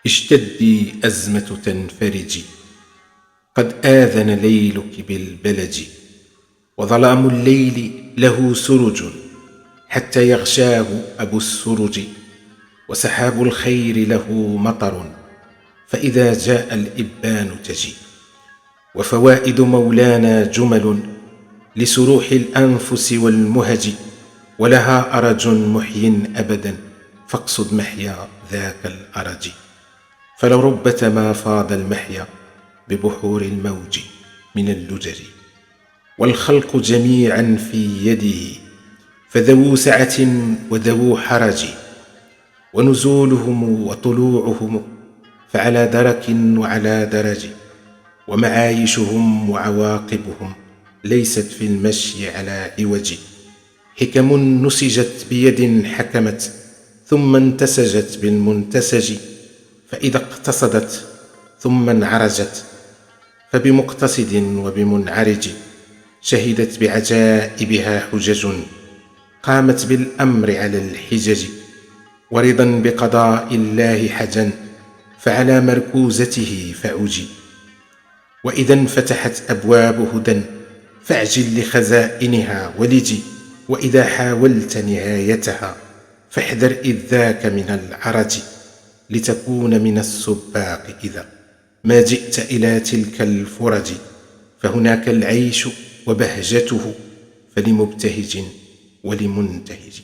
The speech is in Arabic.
اشتدي أزمة تنفرجي، قد آذن ليلك بالبلج، وظلام الليل له سرج حتى يغشاه أبو السرج، وسحاب الخير له مطر فإذا جاء الإبان تجي، وفوائد مولانا جمل لسروح الأنفس والمهج، ولها أرج محي أبدا فاقصد محيا ذاك الأرج، فلربة ما فاض المحيا ببحور الموج من اللجج، والخلق جميعا في يده فذو سعة وذو حرج، ونزولهم وطلوعهم فعلى درك وعلى درج، ومعايشهم وعواقبهم ليست في المشي على عوج، حكم نسجت بيد حكمت ثم انتسجت بالمنتسج، فإذا اقتصدت ثم انعرجت فبمقتصد وبمنعرج، شهدت بعجائبها حجج قامت بالأمر على الحجج، ورضا بقضاء الله حجا فعلى مركوزته فعجي، وإذا انفتحت أبواب هدى فاعجل لخزائنها ولجي، وإذا حاولت نهايتها فاحذر إذ ذاك من العرج، لتكون من السباق إذا ما جئت إلى تلك الفرج، فهناك العيش وبهجته فلمبتهج ولمنتهج.